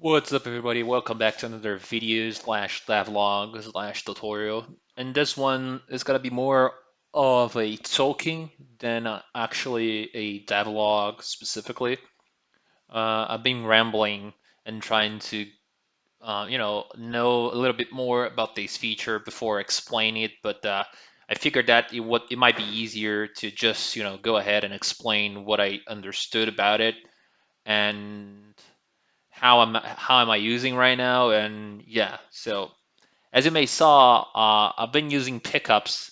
What's up, everybody? Welcome back to another video slash devlog slash tutorial. And this one is gonna be more of a talking than actually a devlog specifically. I've been rambling and trying to, know a little bit more about this feature before explaining it, but I figured that it might be easier to just, go ahead and explain what I understood about it and how am I using right now. And yeah, so as you may saw, I've been using pickups,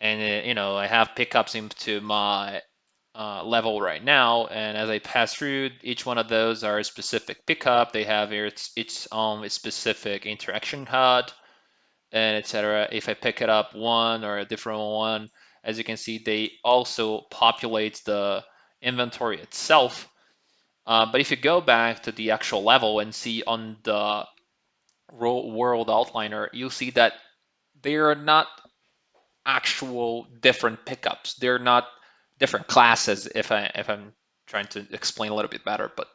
and I have pickups into my level right now. And as I pass through, each one of those are a specific pickup. They have its own specific interaction HUD and etc. If I pick it up one or a different one, as you can see, they also populate the inventory itself. But if you go back to the actual level and see on the world outliner, you'll see that they are not actual different pickups. They're not different classes. If I'm trying to explain a little bit better, but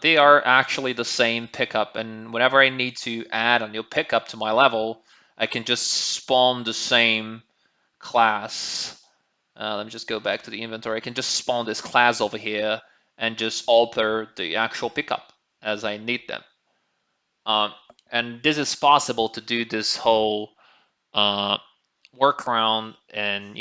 they are actually the same pickup. And whenever I need to add a new pickup to my level, I can just spawn the same class. Let me just go back to the inventory. I can just spawn this class over here and just alter the actual pickup as I need them. Um, and this is possible to do this whole uh, workaround, and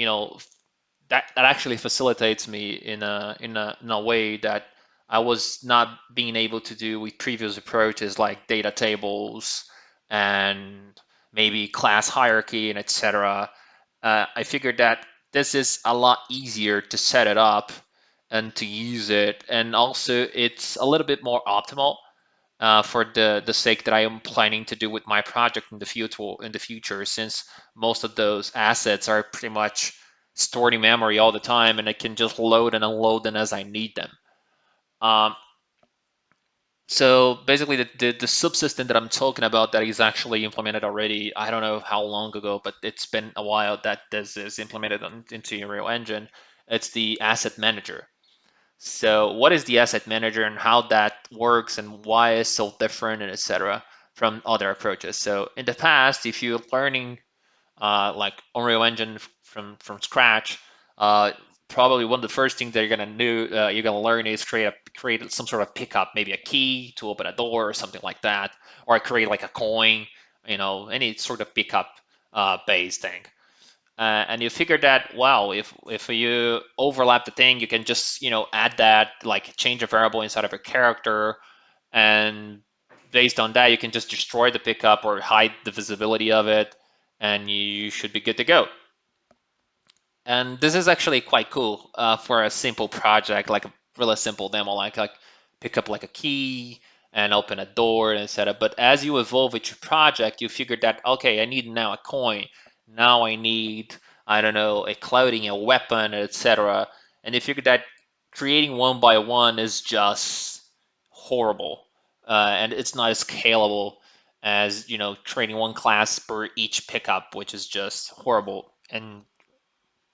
that actually facilitates me in a way that I was not being able to do with previous approaches like data tables and maybe class hierarchy and etc. I figured that this is a lot easier to set it up and to use it, and also it's a little bit more optimal for the sake that I am planning to do with my project in the future, since most of those assets are pretty much stored in memory all the time, and I can just load and unload them as I need them. Um, so basically, the subsystem that I'm talking about that is actually implemented already. I don't know how long ago, but it's been a while that this is implemented into Unreal Engine. It's the asset manager. So what is the asset manager and how that works and why it's so different and etc. from other approaches? So in the past, if you're learning like Unreal Engine from scratch, uh, probably one of the first things that you're gonna learn is create some sort of pickup, maybe a key to open a door or something like that, or create like a coin, any sort of pickup based thing. And you figure that, wow, if you overlap the thing, you can just add that, like change a variable inside of a character, and based on that you can just destroy the pickup or hide the visibility of it, and you should be good to go. And this is actually quite cool for a simple project, like a really simple demo, like pick up like a key and open a door and set up. But as you evolve with your project, you figure that, okay, I need now a coin. Now I need, I don't know, a clothing, a weapon, etc. And you figure that creating one by one is just horrible, and it's not as scalable as training one class per each pickup, which is just horrible. And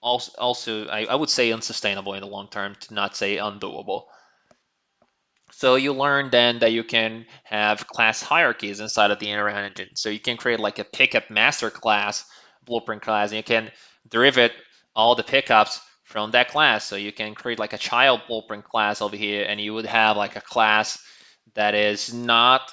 also I would say unsustainable in the long term, to not say undoable. So you learn then that you can have class hierarchies inside of the Unreal Engine. So you can create like a pickup master class, blueprint class, and you can derive all the pickups from that class. So you can create like a child blueprint class over here, and you would have like a class that is not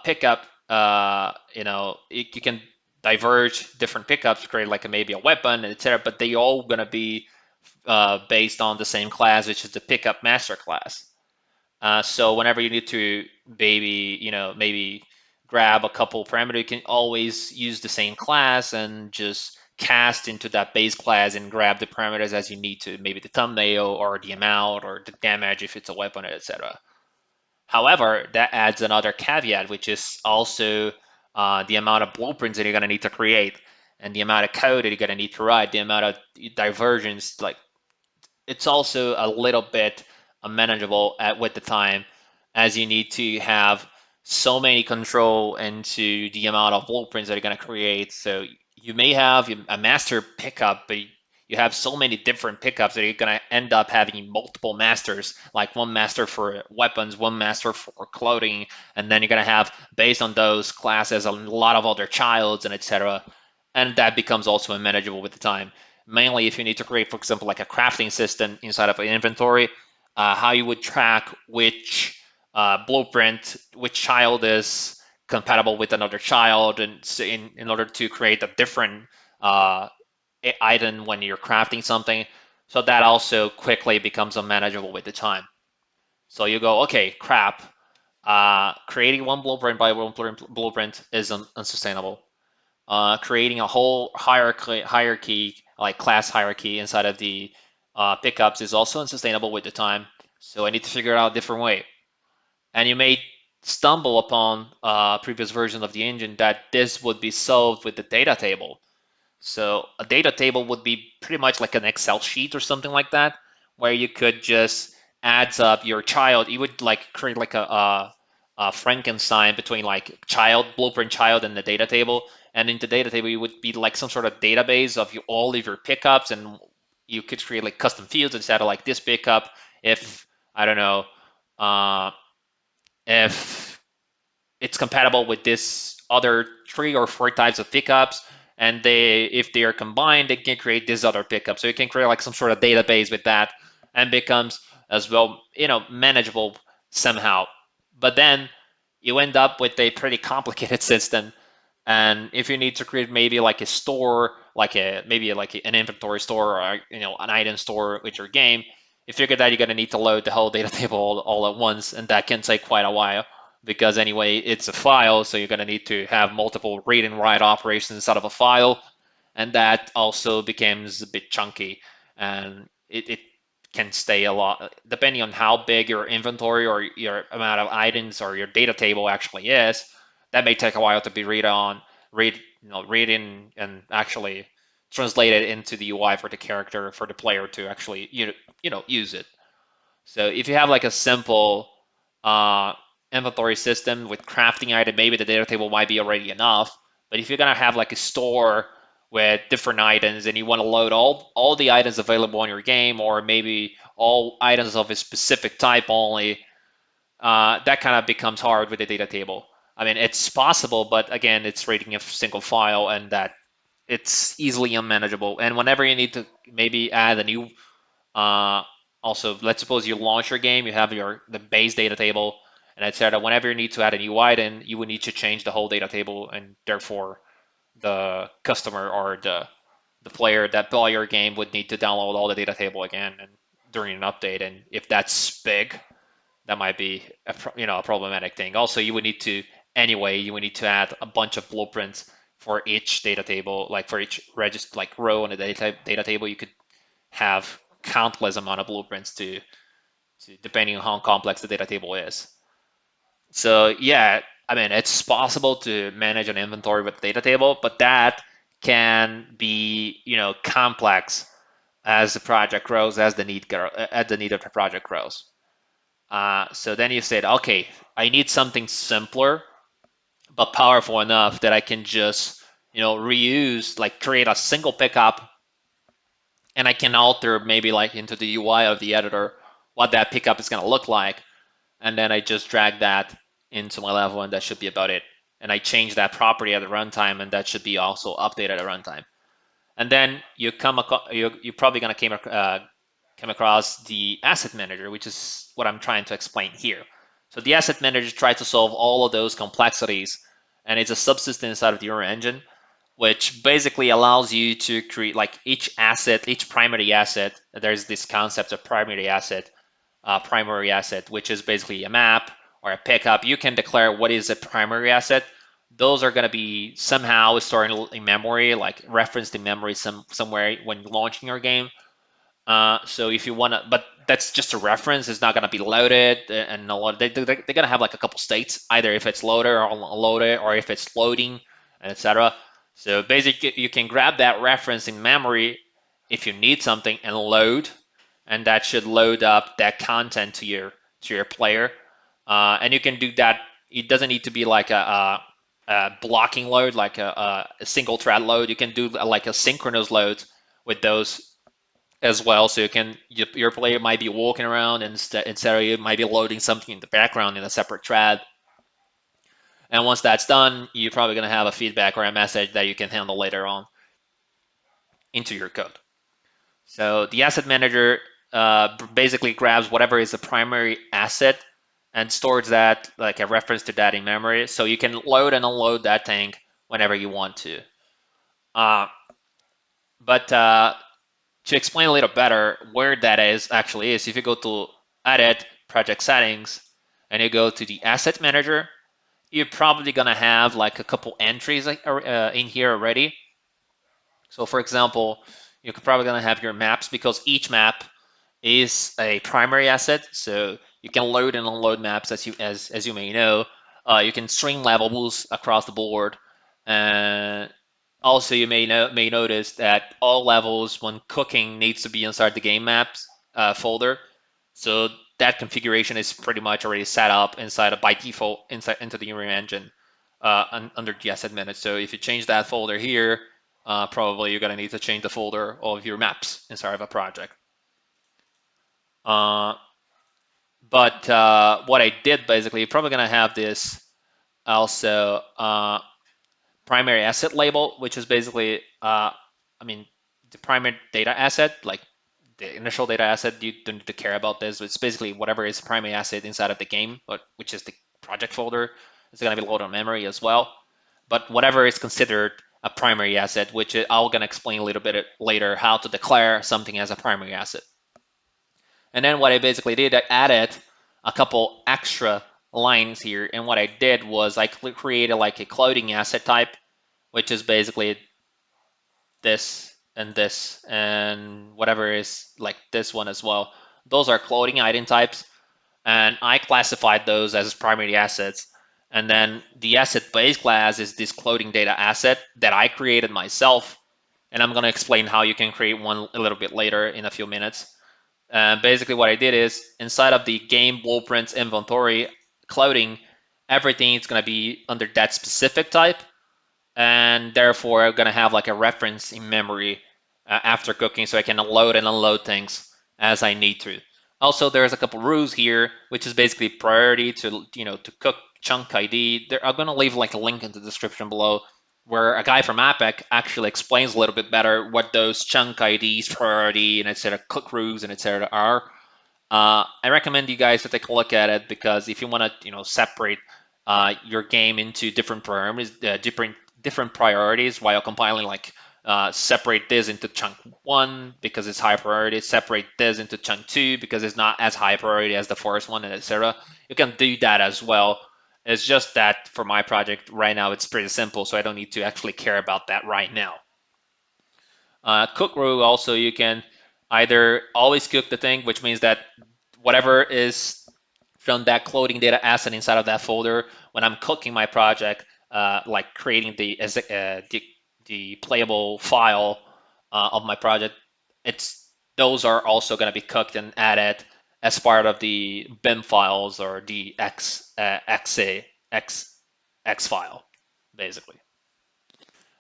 pickup. You can diverge different pickups, create like maybe a weapon, etc. But they all gonna be based on the same class, which is the pickup master class. So whenever you need to maybe grab a couple parameters, you can always use the same class and just cast into that base class and grab the parameters as you need to, maybe the thumbnail or the amount or the damage if it's a weapon, etc. However, that adds another caveat, which is also the amount of blueprints that you're going to need to create and the amount of code that you're going to need to write, the amount of divergence. Like, it's also a little bit unmanageable with the time, as you need to have so many control into the amount of blueprints that you're going to create. So you may have a master pickup, but you have so many different pickups that you're gonna end up having multiple masters, like one master for weapons, one master for clothing, and then you're gonna have based on those classes a lot of other childs and etc. And that becomes also unmanageable with the time. Mainly if you need to create, for example, like a crafting system inside of an inventory, how you would track which blueprint, which child is compatible with another child, and so in order to create a different uh, item when you're crafting something. So that also quickly becomes unmanageable with the time. So you go, okay, crap. Creating one blueprint by one blueprint is unsustainable. Creating a whole hierarchy, like class hierarchy inside of the pickups is also unsustainable with the time. So I need to figure out a different way. And you may stumble upon a previous version of the engine that this would be solved with the data table. So a data table would be pretty much like an Excel sheet or something like that, where you could just adds up your child. You would like create like a Frankenstein between like child, blueprint child, and the data table. And in the data table, you would be like some sort of database of all of your pickups, and you could create like custom fields instead of like this pickup. If I don't know, uh, if it's compatible with this other 3 or 4 types of pickups, and they if they are combined they can create this other pickup, so you can create like some sort of database with that, and becomes as well manageable somehow. But then you end up with a pretty complicated system, and if you need to create maybe like a store, like a maybe like an inventory store, or an item store with your game, you figure that you're going to need to load the whole data table all at once, and that can take quite a while, because anyway it's a file, so you're going to need to have multiple read and write operations inside of a file, and that also becomes a bit chunky, and it can stay a lot depending on how big your inventory or your amount of items or your data table actually is. That may take a while to be read in and actually translate it into the UI for the character, for the player to actually use it. So if you have like a simple uh, inventory system with crafting item, maybe the data table might be already enough. But if you're gonna have like a store with different items and you want to load all the items available on your game, or maybe all items of a specific type only, that kind of becomes hard with the data table. I mean, it's possible, but again, it's reading a single file, and that it's easily unmanageable. And whenever you need to maybe add a new uh, also, let's suppose you launch your game, you have the base data table, and etc. Whenever you need to add a new item, you would need to change the whole data table, and therefore the customer or the player that bought your game would need to download all the data table again and during an update. And if that's big, that might be a problematic thing. Also, you would need to you would need to add a bunch of blueprints for each data table, like for each register like row in the data table. You could have countless amount of blueprints to depending on how complex the data table is. So yeah, I mean it's possible to manage an inventory with data table, but that can be complex as the project grows, as the need of the project grows. So then you said, okay, I need something simpler but powerful enough that I can just reuse, like create a single pickup, and I can alter maybe like into the UI of the editor what that pickup is going to look like, and then I just drag that into my level, and that should be about it. And I change that property at the runtime, and that should be also updated at runtime. And then you're probably going to come across the asset manager, which is what I'm trying to explain here. So the asset manager tries to solve all of those complexities, and it's a subsystem inside of the Euro engine, which basically allows you to create like each primary asset. There's this concept of primary asset, which is basically a map or a pickup. You can declare what is a primary asset. Those are going to be somehow stored in memory, like referenced in memory somewhere when launching your game. So if you want to, but that's just a reference. It's not going to be loaded and they're going to have like a couple states, either if it's loaded or unloaded, or if it's loading, etc. So basically, you can grab that reference in memory if you need something and load, and that should load up that content to your player. And you can do that. It doesn't need to be like a blocking load, like a single thread load. You can do like a synchronous load with those as well. So your player might be walking around, and instead you might be loading something in the background in a separate thread. And once that's done, you're probably going to have a feedback or a message that you can handle later on into your code. So the asset manager basically grabs whatever is the primary asset and stores that like a reference to that in memory. So you can load and unload that thing whenever you want to. But to explain a little better where that is actually is, if you go to Edit, Project Settings, and you go to the Asset Manager, you're probably gonna have like a couple entries in here already. So for example, you're probably gonna have your maps because each map is a primary asset. So you can load and unload maps as you may know. You can string levels across the board, and also you may notice that all levels when cooking needs to be inside the game maps folder. So that configuration is pretty much already set up inside by default inside into the Unreal Engine under the asset manager. So if you change that folder here, probably you're gonna need to change the folder of your maps inside of a project. Uh, but what I did basically, you're probably gonna have this also primary asset label, which is basically, I mean, the primary data asset, like the initial data asset. You don't need to care about this. It's basically whatever is primary asset inside of the game, but which is the project folder. It's gonna be loaded on memory as well. But whatever is considered a primary asset, which I'm gonna explain a little bit later how to declare something as a primary asset. And then what I basically did, I added a couple extra lines here. And what I did was I created like a clothing asset type, which is basically this and whatever is like this one as well. Those are clothing item types. And I classified those as primary assets. And then the asset base class is this clothing data asset that I created myself. And I'm going to explain how you can create one a little bit later in a few minutes. Basically, what I did is inside of the game blueprints inventory clothing, everything is going to be under that specific type, and therefore I'm going to have like a reference in memory after cooking, so I can load and unload things as I need to. Also, there's a couple rules here, which is basically priority to cook chunk ID. I'm going to leave like a link in the description below where a guy from APEC actually explains a little bit better what those chunk IDs, priority, and etc., cook rules and etc. are. I recommend you guys to take a look at it because if you want to, separate your game into different priorities, different priorities while compiling, like separate this into chunk one because it's high priority, separate this into chunk two because it's not as high priority as the first one, and etc. You can do that as well. It's just that for my project right now, it's pretty simple, so I don't need to actually care about that right now. Cook rule also, you can either always cook the thing, which means that whatever is from that clothing data asset inside of that folder, when I'm cooking my project, like creating the playable file of my project, those are also going to be cooked and added as part of the bin files or the x file, basically.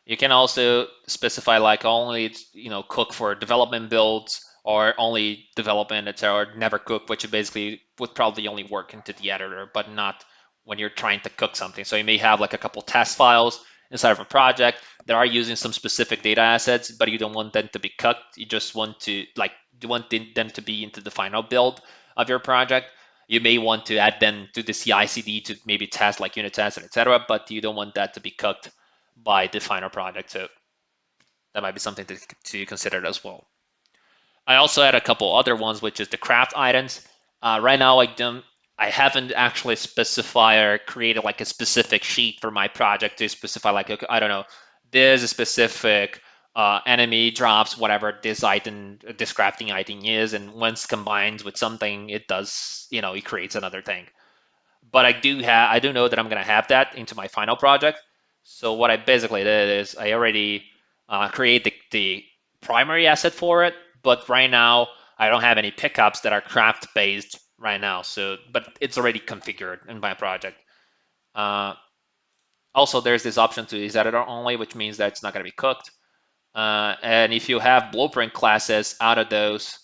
You can also specify like only cook for development builds or only development etc. Or never cook, which basically would probably only work into the editor, but not when you're trying to cook something. So you may have like a couple test files inside of a project that are using some specific data assets, but you don't want them to be cooked. You just want to them to be into the final build of your project. You may want to add them to the CI/CD to maybe test like unit tests, etc. But you don't want that to be cooked by the final project. So that might be something to consider as well. I also had a couple other ones, which is the craft items. Right now, I haven't actually specified or created like a specific sheet for my project to specify like, okay, I don't know, there's a specific enemy drops whatever this item, this crafting item is, and once combined with something, it does, it creates another thing. But I do know that I'm gonna have that into my final project. So what I basically did is I already create the primary asset for it, but right now I don't have any pickups that are craft based right now. So, but it's already configured in my project. Uh, Also, there's this option to is editor only, which means that it's not gonna be cooked. And if you have blueprint classes out of those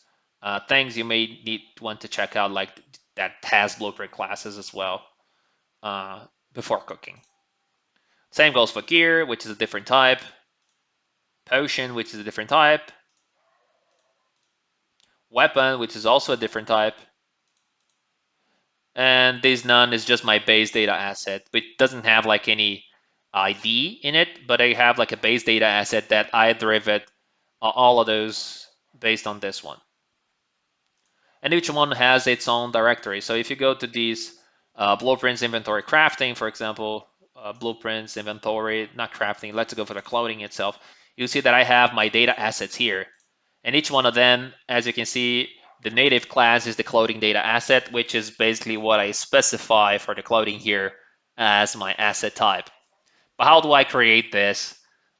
things, you may want to check out like that has blueprint classes as well before cooking. Same goes for gear, which is a different type. Potion, which is a different type. Weapon, which is also a different type. And this none is just my base data asset, which doesn't have like any ID in it, but I have like a base data asset that I derive all of those based on this one. And each one has its own directory. So if you go to these blueprints, inventory, crafting, for example, blueprints, inventory, not crafting, let's go for the clothing itself, you see that I have my data assets here. And each one of them, as you can see, the native class is the clothing data asset, which is basically what I specify for the clothing here as my asset type. But how do I create this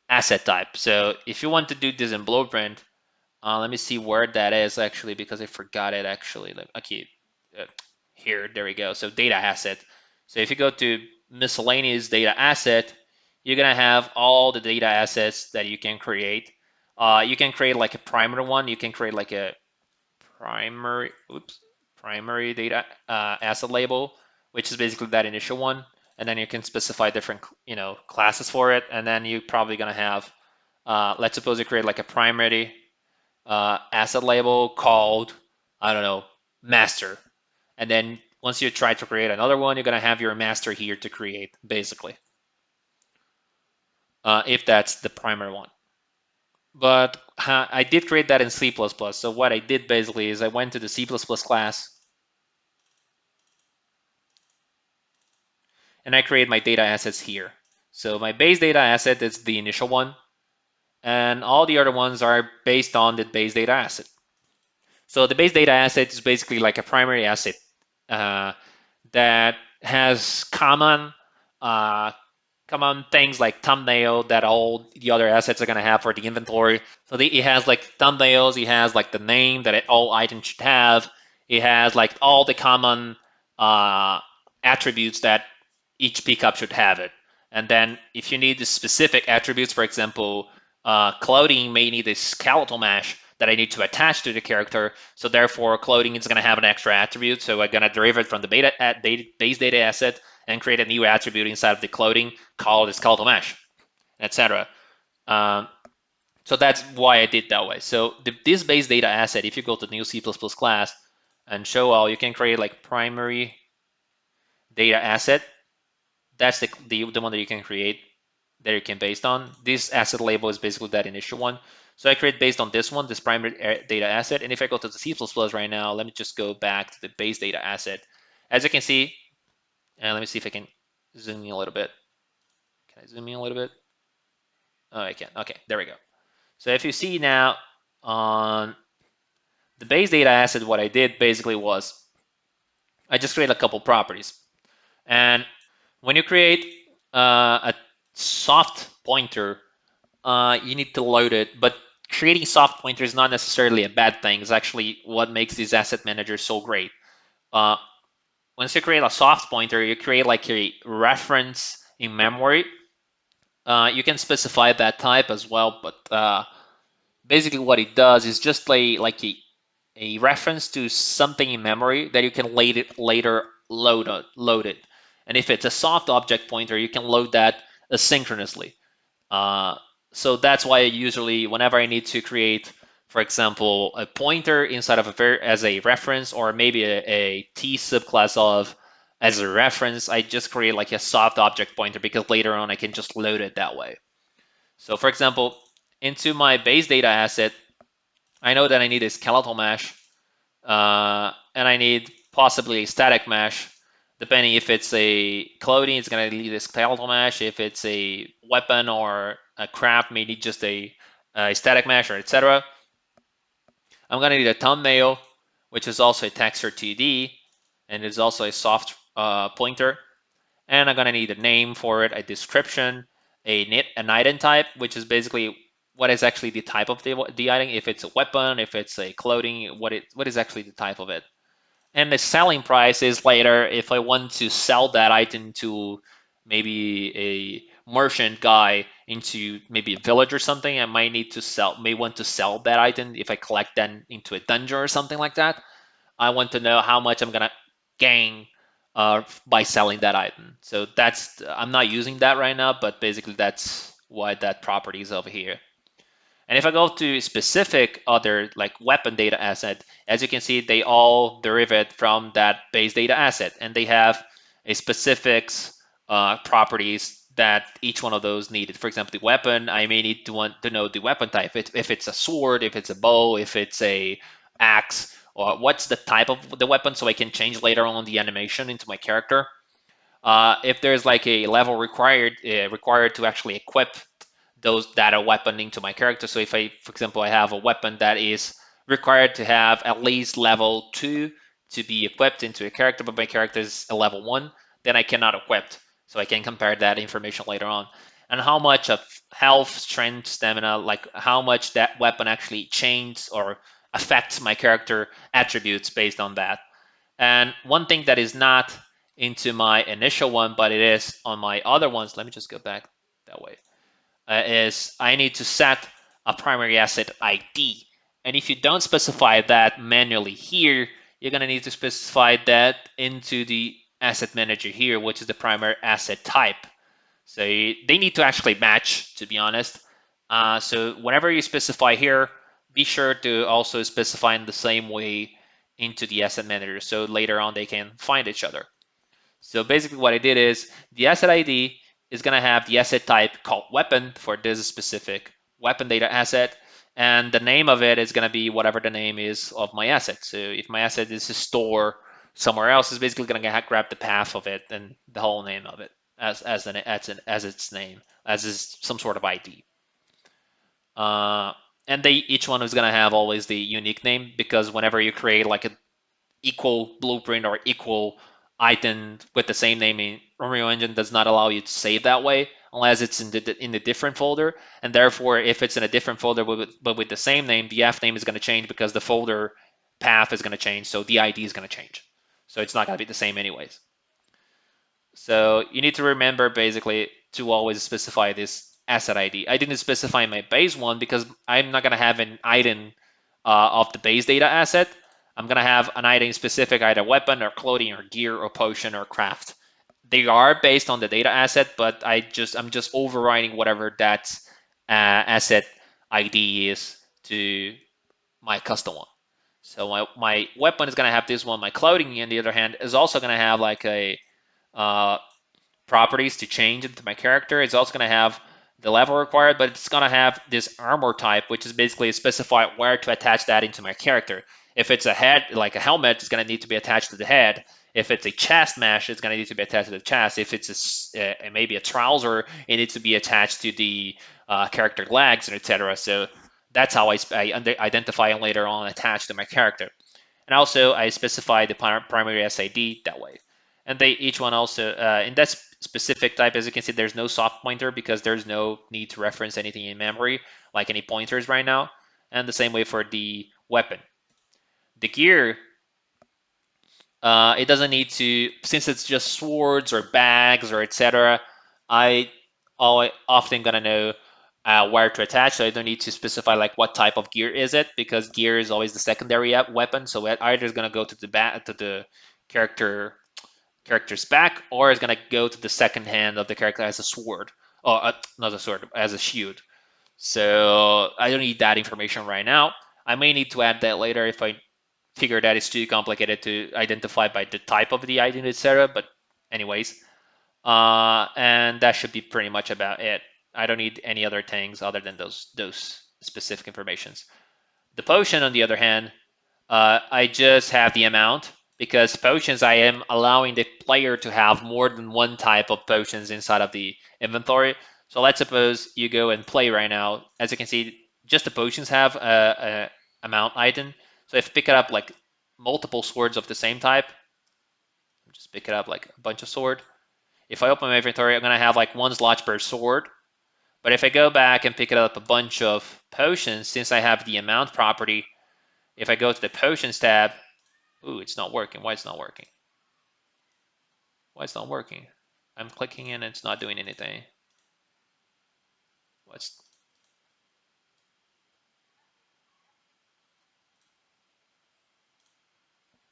asset type? So if you want to do this in Blueprint, let me see where that is actually, because I forgot it actually. Okay, here, there we go. So data asset. So if you go to miscellaneous data asset, you're gonna have all the data assets that you can create. You can create like a primary one. You can create like a primary data asset label, which is basically that initial one, and then you can specify different classes for it, and then you're probably gonna have let's suppose you create like a primary asset label called, I don't know, master. And then once you try to create another one, you're going to have your master here to create, basically, if that's the primary one. But I did create that in C++. So what I did basically is I went to the C++ class and I create my data assets here. So my base data asset is the initial one, and all the other ones are based on the base data asset. So the base data asset is basically like a primary asset uh, that has uh, common things like thumbnail that all the other assets are going to have for the inventory. So it has like thumbnails, it has like the name that all items should have. It has like all the common uh, attributes that each pickup should have it. And then if you need the specific attributes, for example, clothing may need a skeletal mesh that I need to attach to the character. So therefore, clothing is going to have an extra attribute. So I'm going to derive it from the base data asset and create a new attribute inside of the clothing called the skeletal mesh, etc. Um, so that's why I did that way. So this base data asset, if you go to the new C++ class and show all, you can create like primary data asset. That's the one that you can create that you can based on. This asset label is basically that initial one. So I create based on this one, this primary data asset. And if I go to the C++ right now, let me just go back to the base data asset. As you can see, and let me see if I can zoom in a little bit. Can I zoom in a little bit? Oh, I can. Okay, there we go. So if you see now on the base data asset, what I did basically was I just create a couple properties. And when you create a soft pointer, you need to load it. But creating soft pointer is not necessarily a bad thing. It's actually what makes these asset managers so great. Uh, once you create a soft pointer, you create like a reference in memory. You can specify that type as well, but basically what it does is just like a reference to something in memory that you can later load it. And if it's a soft object pointer, you can load that asynchronously. Uh, so that's why I usually, whenever I need to create, for example, a pointer inside of as a reference, or maybe a T subclass of as a reference, I just create like a soft object pointer because later on I can just load it that way. So for example, into my base data asset, I know that I need a skeletal mesh, and I need possibly a static mesh. Depending if it's a clothing, it's going to need a skeletal mesh. If it's a weapon or a craft, maybe just a static mesh or etc. I'm going to need a thumbnail, which is also a texture 2D, and is also a soft pointer. And I'm going to need a name for it, a description, an item type, which is basically what is actually the type of the item. If it's a weapon, if it's a clothing, what is actually the type of it. And the selling price is later if I want to sell that item to maybe a merchant guy into maybe a village or something, I might need to may want to sell that item if I collect that into a dungeon or something like that. I want to know how much I'm gonna gain by selling that item. So I'm not using that right now, but basically that's why that property is over here. And if I go to specific other like weapon data asset, as you can see, they all derive it from that base data asset, and they have a specifics properties that each one of those needed. For example, the weapon, I may need to want to know the weapon type. If it's a sword, if it's a bow, if it's a axe, or what's the type of the weapon, so I can change later on the animation into my character. If there's like a level required to actually equip that a weapon into my character. So if I, for example, I have a weapon that is required to have at least level 2 to be equipped into a character, but my character is a level 1, then I cannot equip. So I can compare that information later on. And how much of health, strength, stamina, like how much that weapon actually changes or affects my character attributes based on that. And one thing that is not into my initial one, but it is on my other ones, let me just go back that way, is I need to set a primary asset ID. And if you don't specify that manually here, you're going to need to specify that into the asset manager here, which is the primary asset type. So they need to actually match, to be honest. So whenever you specify here, be sure to also specify in the same way into the asset manager, so later on they can find each other. So basically what I did is the asset ID is going to have the asset type called weapon for this specific weapon data asset. And the name of it is going to be whatever the name is of my asset. So if my asset is a store somewhere else, it's basically going to grab the path of it and the whole name of it as its name, as is some sort of ID. And each one is going to have always the unique name, because whenever you create like a equal blueprint or equal item with the same name in Unreal Engine, does not allow you to save that way unless it's in a different folder. And therefore, if it's in a different folder but with the same name, the F name is going to change because the folder path is going to change, so the ID is going to change. So it's not going to be the same anyways. So you need to remember basically to always specify this asset ID. I didn't specify my base one because I'm not going to have an item of the base data asset. I'm going to have an item specific, either weapon or clothing or gear or potion or craft. They are based on the data asset, but I'm just overriding whatever that asset ID is to my custom one. So my weapon is going to have this one. My clothing, on the other hand, is also going to have like a uh, properties to change into my character. It's also going to have the level required, but it's going to have this armor type, which is basically specify where to attach that into my character. If it's a head, like a helmet, it's going to need to be attached to the head. If it's a chest mesh, it's going to need to be attached to the chest. If it's maybe a trouser, it needs to be attached to the character legs, and etc. So that's how I identify and later on attach to my character. And also I specify the primary SID that way. And they each one also, in that specific type, as you can see, there's no soft pointer because there's no need to reference anything in memory, like any pointers right now. And the same way for the weapon. The gear, it doesn't need to, since it's just swords or bags or etc. I often gonna know where to attach, so I don't need to specify like what type of gear is it, because gear is always the secondary weapon. So it either is gonna go to the character's back, or it's gonna go to the second hand of the character as a sword, or not a sword, as a shield. So I don't need that information right now. I may need to add that later if I figure that it's too complicated to identify by the type of the item, etc. But anyways, and that should be pretty much about it. I don't need any other things other than those specific informations. The potion, on the other hand, I just have the amount, because potions, I am allowing the player to have more than one type of potions inside of the inventory. So let's suppose you go and play right now. As you can see, just the potions have a amount item. So if you pick it up like multiple swords of the same type, just pick it up like a bunch of sword. If I open my inventory, I'm gonna have like one slot per sword. But if I go back and pick it up a bunch of potions, since I have the amount property, if I go to the potions tab, ooh, it's not working. Why it's not working? Why it's not working? I'm clicking in and it's not doing anything. What's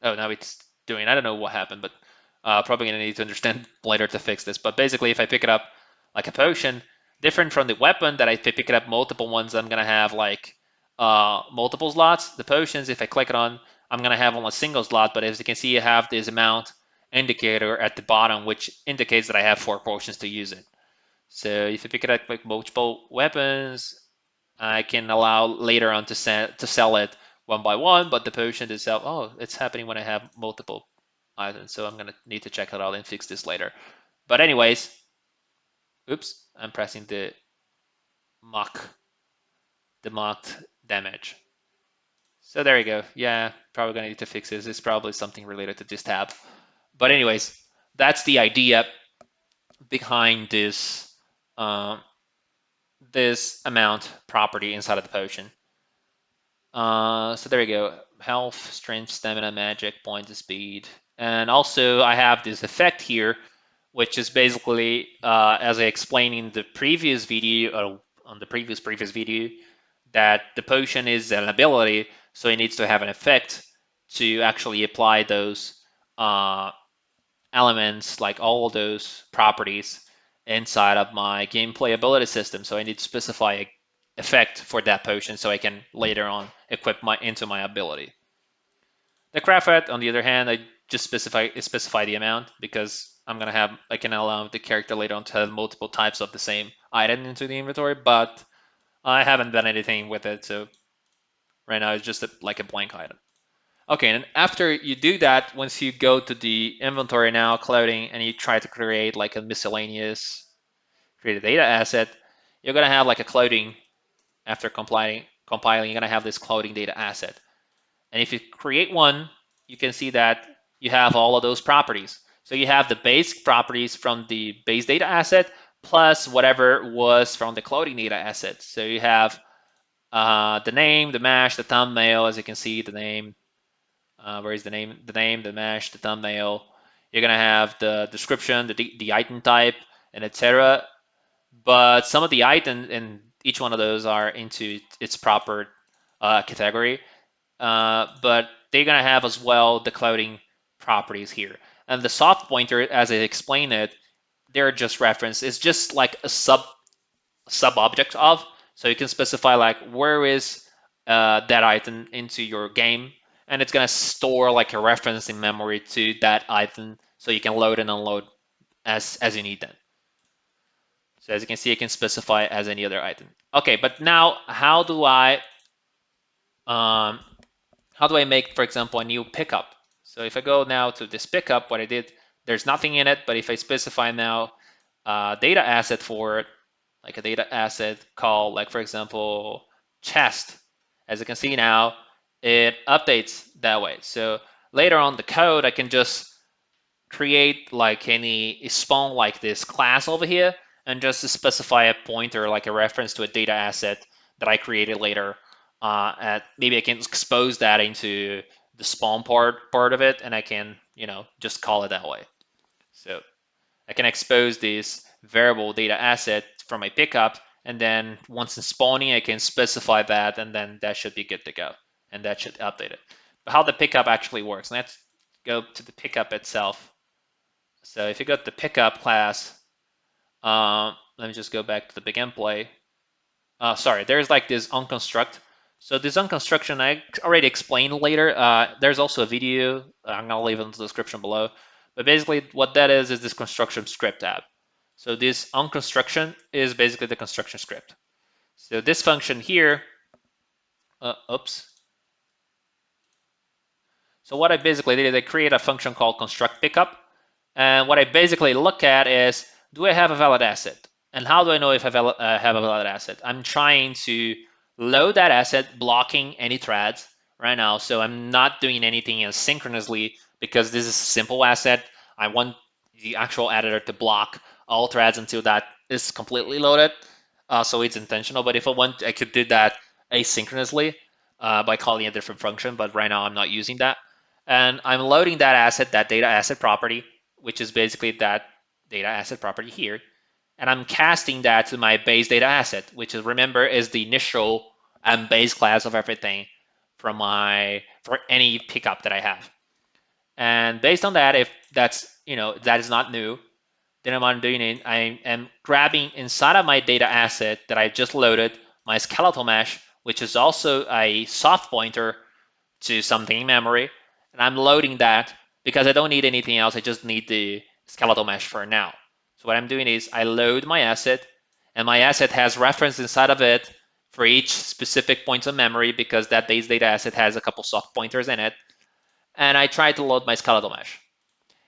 Oh, now it's doing. I don't know what happened, but probably gonna need to understand later to fix this. But basically, if I pick it up like a potion, different from the weapon that if I pick it up multiple ones, I'm gonna have like multiple slots. The potions, if I click it on, I'm gonna have only a single slot. But as you can see, I have this amount indicator at the bottom, which indicates that I have 4 potions to use it. So if you pick it up with multiple weapons, I can allow later on to sell it one by one, but the potion itself, oh, it's happening when I have multiple items. So I'm gonna need to check it out and fix this later. But anyways, oops, I'm pressing mock the mocked damage. So there you go. Yeah, probably gonna need to fix this. It's probably something related to this tab. But anyways, that's the idea behind um, this amount property inside of the potion. So there you go. Health, strength, stamina, magic, point, speed. And also I have this effect here, which is basically, as I explained in the previous video, or on the previous video, that the potion is an ability, so it needs to have an effect to actually apply those uh, elements, like all those properties inside of my gameplay ability system. So I need to specify a effect for that potion so I can later on equip into my ability. The craft rat, on the other hand, I just specify the amount because I can allow the character later on to have multiple types of the same item into the inventory, but I haven't done anything with it, so right now it's just like a blank item. Okay, and after you do that, once you go to the inventory now, clothing, and you try to create like a miscellaneous, create a data asset, you're gonna have like a clothing after compiling, you're gonna have this clothing data asset. And if you create one, you can see that you have all of those properties. So you have the base properties from the base data asset plus whatever was from the clothing data asset. So you have the name, the mesh, the thumbnail. As you can see, the name. Where is the name? The name, the mesh, the thumbnail. You're gonna have the description, the item type, and etc. But some of the items in each one of those are into its proper category. But they're gonna have as well the clothing properties here. And the soft pointer, as I explained it, they're just reference. It's just like a sub object of. So you can specify like where is that item into your game, and it's gonna store like a reference in memory to that item, so you can load and unload as you need them. So as you can see, I can specify as any other item. Okay, but now um, how do I make, for example, a new pickup? So if I go now to this pickup, what I did, there's nothing in it, but if I specify now data asset for it, like a data asset called, like for example, chest, as you can see now, it updates that way. So later on the code, I can just create like any spawn like this class over here and just specify a pointer, like a reference to a data asset that I created later. Maybe I can expose that into the spawn part of it, and I can just call it that way. So I can expose this variable data asset from my pickup, and then once it's spawning, I can specify that, and then that should be good to go, and that should update it. But how the pickup actually works, let's go to the pickup itself. So if you got the pickup class, let me just go back to the begin play. Sorry, there's like this onConstruct. So this onConstruction I already explained later. There's also a video. I'm gonna leave it in the description below. But basically what that is this construction script tab. So this onConstruction is basically the construction script. So this function here, oops. So what I basically did is I create a function called construct pickup. And what I basically look at is, do I have a valid asset? And how do I know if I have a valid asset? I'm trying to load that asset, blocking any threads right now. So I'm not doing anything asynchronously because this is a simple asset. I want the actual editor to block all threads until that is completely loaded. So it's intentional. But if I want, I could do that asynchronously by calling a different function. But right now I'm not using that. And I'm loading that asset, that data asset property, which is basically that data asset property here, and I'm casting that to my base data asset, which is, remember, is the initial and base class of everything for any pickup that I have. And based on that, if that's, that is not new, then what I'm doing is I am grabbing inside of my data asset that I just loaded my skeletal mesh, which is also a soft pointer to something in memory, and I'm loading that because I don't need anything else. I just need the skeletal mesh for now. So what I'm doing is I load my asset, and my asset has reference inside of it for each specific point of memory because that base data asset has a couple soft pointers in it. And I try to load my skeletal mesh.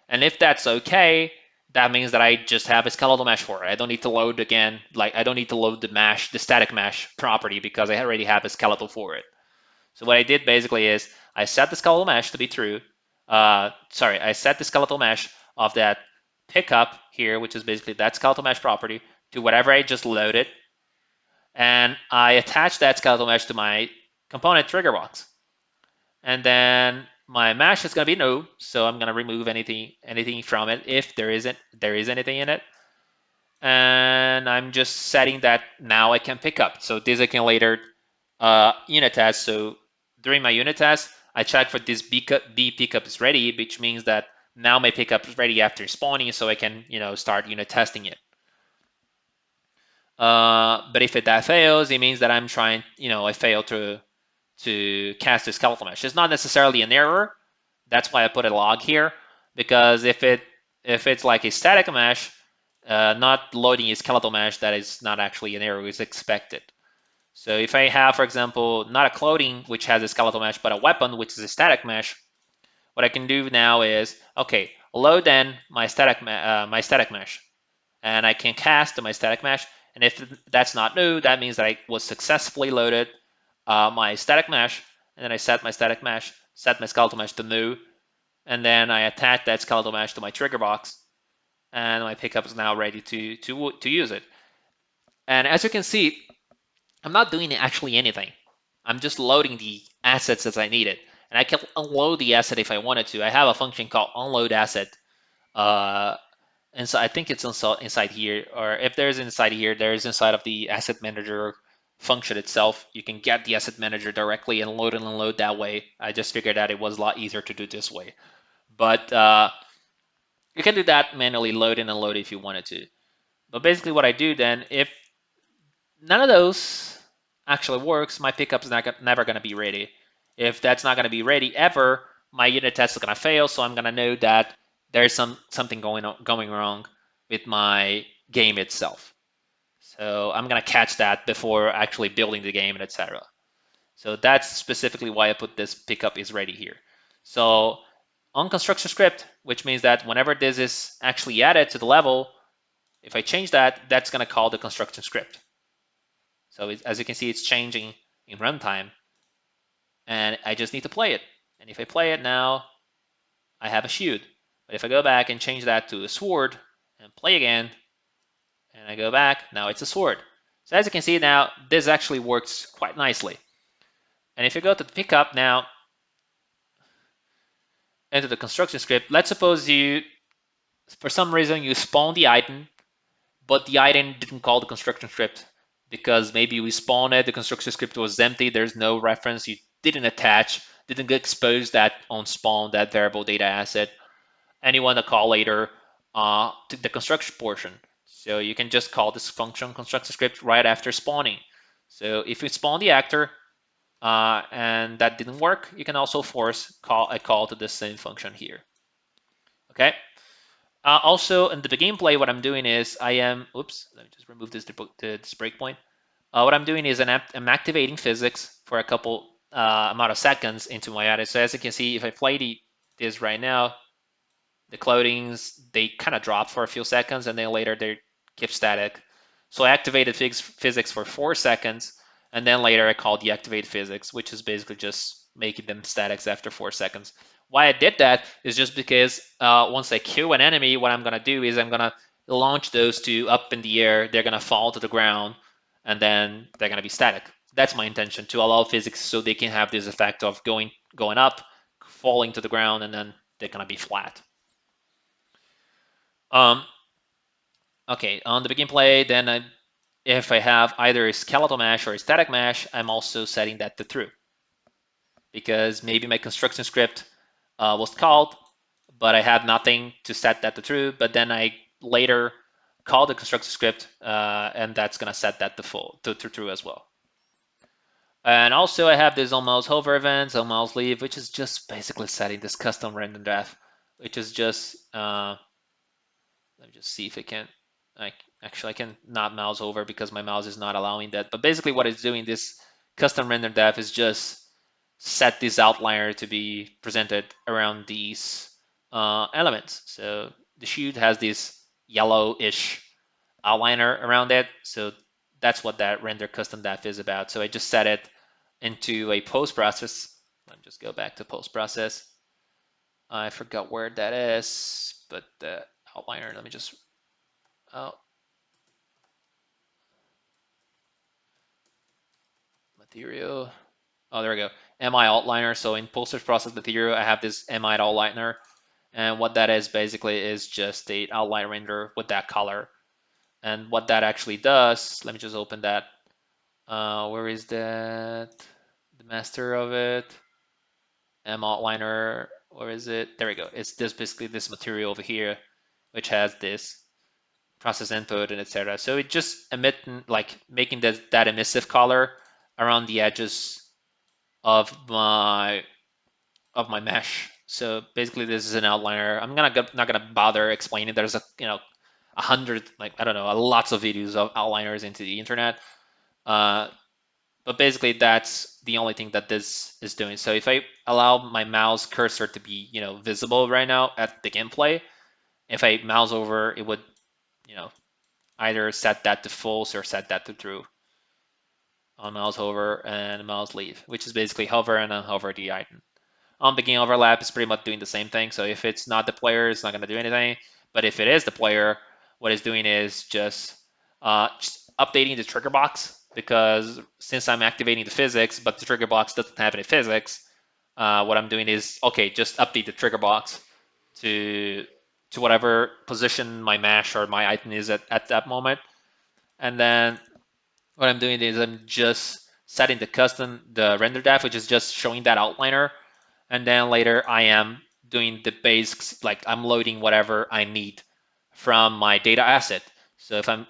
And if that's okay, that means that I just have a skeletal mesh for it. I don't need to load again, like I don't need to load the static mesh property because I already have a skeletal for it. So what I did basically is I set the skeletal mesh to be true. I set the skeletal mesh of that pickup here, which is basically that skeletal mesh property, to whatever I just loaded. And I attach that skeletal mesh to my component trigger box. And then my mesh is going to be no, so I'm going to remove anything from it if there is anything in it. And I'm just setting that now I can pick up. So this I can later unit test. So during my unit test, I check for this B pickup is ready, which means that now my pickup is ready after spawning, so I can start unit testing it. But if that fails, it means that I'm trying, I failed to cast a skeletal mesh. It's not necessarily an error. That's why I put a log here, because if it's like a static mesh, not loading a skeletal mesh, that is not actually an error. It's expected. So if I have, for example, not a clothing which has a skeletal mesh, but a weapon which is a static mesh, what I can do now is, okay, load then my static mesh, and I can cast my static mesh. And if that's not new, that means that I was successfully loaded my static mesh, and then I set my static mesh, set my skeletal mesh to new, and then I attach that skeletal mesh to my trigger box, and my pickup is now ready to use it. And as you can see, I'm not doing actually anything. I'm just loading the assets as I need it. And I can unload the asset if I wanted to. I have a function called unload asset. And so I think it's inside here, or if there's inside here, there's inside of the asset manager function itself. You can get the asset manager directly and load and unload that way. I just figured that it was a lot easier to do this way. But you can do that manually, load and unload if you wanted to. But basically what I do then, if none of those actually works, my pickup's never going to be ready. If that's not going to be ready ever, my unit test is going to fail. So I'm going to know that there's something going wrong with my game itself. So I'm going to catch that before actually building the game and etc. So that's specifically why I put this pickup is ready here. So on construction script, which means that whenever this is actually added to the level, if I change that, that's going to call the construction script. So as you can see, it's changing in runtime, and I just need to play it. And if I play it now, I have a shield. But if I go back and change that to a sword and play again, and I go back, now it's a sword. So as you can see now, this actually works quite nicely. And if you go to the pickup now, into the construction script, let's suppose you, for some reason, you spawn the item, but the item didn't call the construction script because maybe we spawned it, the construction script was empty, there's no reference, you didn't attach, didn't expose that on spawn, that variable data asset, and you want to call later to the construction portion. So you can just call this function construction script right after spawning. So if you spawn the actor and that didn't work, you can also force a call to the same function here. Okay. Also, in the gameplay, what I'm doing is let me just remove this breakpoint. What I'm doing is I'm activating physics for a couple amount of seconds into my edit. So as you can see, if I play this right now, the clothings, they kind of drop for a few seconds and then later they keep static. So I activated physics for 4 seconds, and then later I called deactivate physics, which is basically just making them statics after 4 seconds. Why I did that is just because once I kill an enemy, what I'm gonna do is I'm gonna launch those two up in the air. They're gonna fall to the ground, and then they're gonna be static. That's my intention, to allow physics so they can have this effect of going up, falling to the ground, and then they're gonna be flat. Okay, on the begin play, then if I have either a skeletal mesh or a static mesh, I'm also setting that to true, because maybe my construction script was called, but I had nothing to set that to true. But then I later call the construction script, and that's gonna set that to true as well. And also I have this on-mouse hover events, on-mouse leave, which is just basically setting this custom random depth, which is just let me just see if I can. Actually, I can not mouse over because my mouse is not allowing that. But basically, what it's doing, this custom render depth, is just set this outliner to be presented around these elements. So the shoot has this yellowish outliner around it. So that's what that render custom depth is about. So I just set it into a post process. Let me just go back to post process. I forgot where that is, but the outliner, let me just, oh, material. Oh, there we go. MI outliner. So in post process material, I have this MI outliner. And what that is basically is just a outline render with that color. And what that actually does, let me just open that. Where is that? The master of it. M outliner. Where is it? There we go. It's this basically this material over here, which has this process input and etc. So it just like making that emissive color around the edges of my mesh. So basically, this is an outliner. I'm not gonna bother explaining. There's a hundred, like, I don't know, lots of videos of outliners into the internet. Uh, but basically, that's the only thing that this is doing. So if I allow my mouse cursor to be visible right now at the gameplay, if I mouse over, it would either set that to false or set that to true on mouse hover and mouse leave, which is basically hover and unhover the item. On begin overlap is pretty much doing the same thing. So if it's not the player, it's not going to do anything. But if it is the player, what it's doing is just updating the trigger box, because since I'm activating the physics, but the trigger box doesn't have any physics, what I'm doing is, okay, just update the trigger box to whatever position my mesh or my item is at that moment. And then what I'm doing is I'm just setting the render depth, which is just showing that outliner. And then later I am doing the basics, like I'm loading whatever I need from my data asset. So if I'm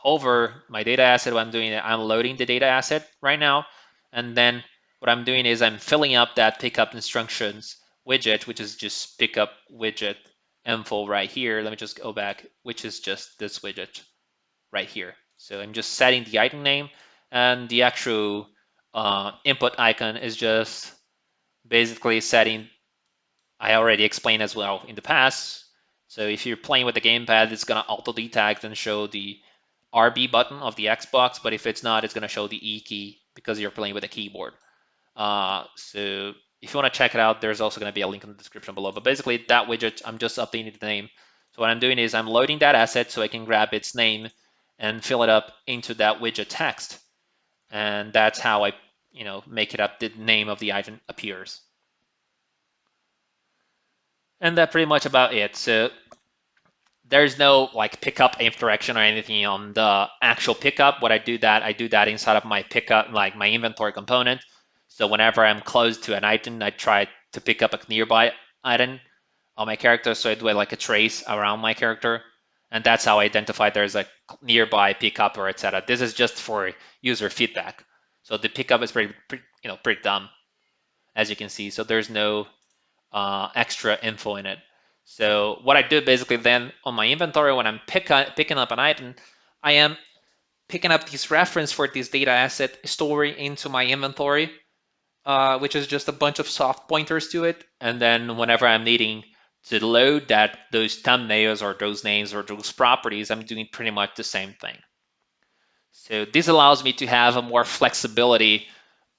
over my data asset, what I'm doing is I'm loading the data asset right now. And then what I'm doing is I'm filling up that pickup instructions widget, which is just pickup widget info right here. Let me just go back, which is just this widget right here. So I'm just setting the item name, and the actual input icon is just basically setting. I already explained as well in the past. So if you're playing with the gamepad, it's gonna auto detect and show the RB button of the Xbox, but if it's not, it's gonna show the E key because you're playing with a keyboard. So if you want to check it out, there's also going to be a link in the description below. But basically, that widget, I'm just updating the name. So what I'm doing is I'm loading that asset so I can grab its name and fill it up into that widget text. And that's how I, make it up. The name of the item appears. And that's pretty much about it. So there's no like pickup interaction or anything on the actual pickup. What I do that inside of my pickup, like my inventory component. So whenever I'm close to an item, I try to pick up a nearby item on my character. So I do like a trace around my character, and that's how I identify there's a nearby pickup or etc. This is just for user feedback. So the pickup is pretty dumb, as you can see. So there's no extra info in it. So what I do basically then on my inventory when I'm picking up an item, I am picking up this reference for this data asset story into my inventory, which is just a bunch of soft pointers to it. And then whenever I'm needing to load those thumbnails or those names or those properties, I'm doing pretty much the same thing. So this allows me to have a more flexibility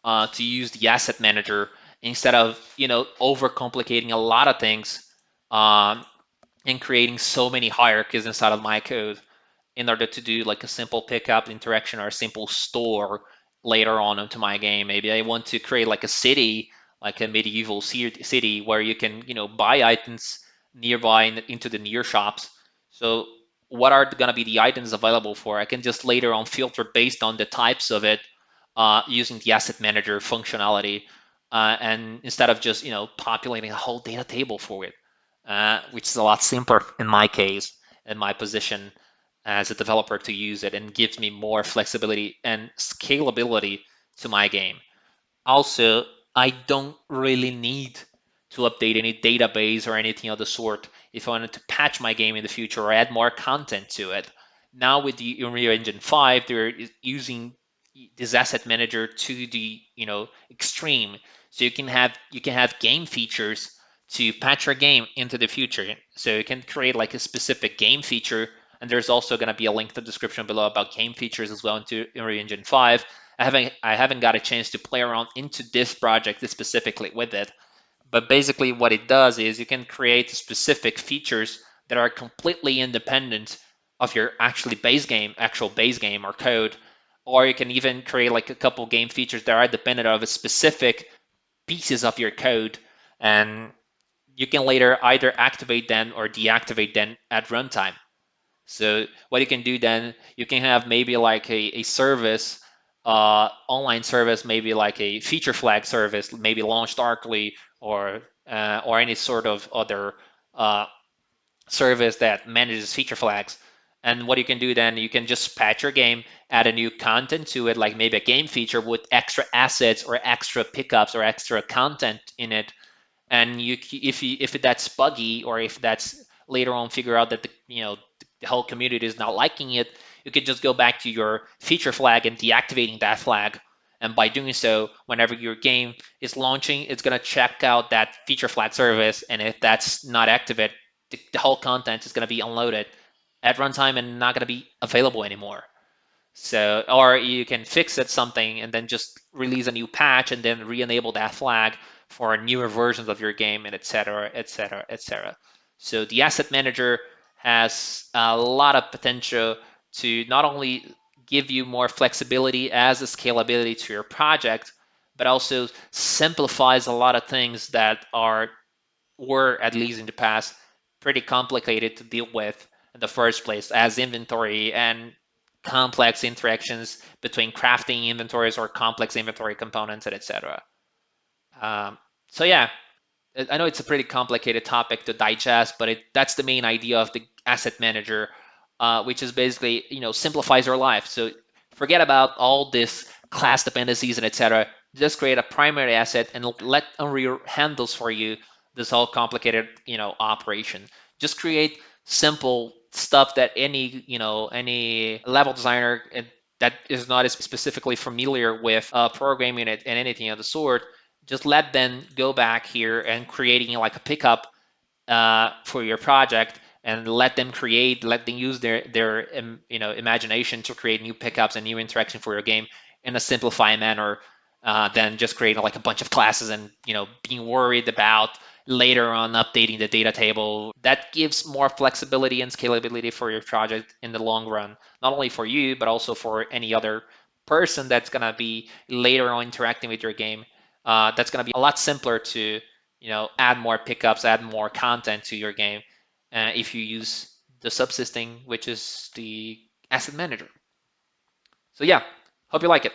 to use the asset manager instead of overcomplicating a lot of things um, and creating so many hierarchies inside of my code in order to do like a simple pickup interaction or a simple store later on into my game. Maybe I want to create like a city, like a medieval city where you can buy items nearby into the near shops. So what are going to be the items available for. I can just later on filter based on the types of it using the asset manager functionality, and instead of just populating a whole data table for it, which is a lot simpler in my case, in my position as a developer to use it, and gives me more flexibility and scalability to my game. Also, I don't really need to update any database or anything of the sort if I wanted to patch my game in the future or add more content to it. Now with the Unreal Engine 5, they're using this asset manager to the extreme. So you can have game features to patch your game into the future. So you can create like a specific game feature, and there's also going to be a link to the description below about game features as well into Unreal Engine 5. I haven't got a chance to play around into this project specifically with it, but basically what it does is you can create specific features that are completely independent of your actual base game or code, or you can even create like a couple game features that are dependent of a specific pieces of your code, and you can later either activate them or deactivate them at runtime. So what you can do then, you can have maybe like a service, online service, maybe like a feature flag service, maybe launched darkly, or any sort of other uh, service that manages feature flags. And what you can do then, you can just patch your game, add a new content to it, like maybe a game feature with extra assets or extra pickups or extra content in it, and if that's buggy, or if that's later on figure out that the whole community is not liking it, you could just go back to your feature flag and deactivating that flag. And by doing so, whenever your game is launching, it's going to check out that feature flag service, and if that's not activated, the whole content is going to be unloaded at runtime and not going to be available anymore. So, or you can fix it something and then just release a new patch and then re-enable that flag for newer versions of your game, and etc., etc., etc. So the asset manager has a lot of potential to not only give you more flexibility as a scalability to your project, but also simplifies a lot of things that were, at least in the past, pretty complicated to deal with in the first place, as inventory and complex interactions between crafting inventories or complex inventory components, and etc. Um, so yeah, I know it's a pretty complicated topic to digest, but that's the main idea of the asset manager, which is basically simplifies your life. So forget about all this class dependencies and etc. Just create a primary asset and let Unreal handles for you this whole complicated operation. Just create simple stuff that any level designer that is not as specifically familiar with programming and anything of the sort, just let them go back here and creating like a pickup for your project, and let them use their imagination to create new pickups and new interaction for your game in a simplified manner, than just creating like a bunch of classes and being worried about later on updating the data table. That gives more flexibility and scalability for your project in the long run, not only for you but also for any other person that's going to be later on interacting with your game. That's going to be a lot simpler to add more pickups, add more content to your game, if you use the subsystem, which is the asset manager. So yeah, hope you like it.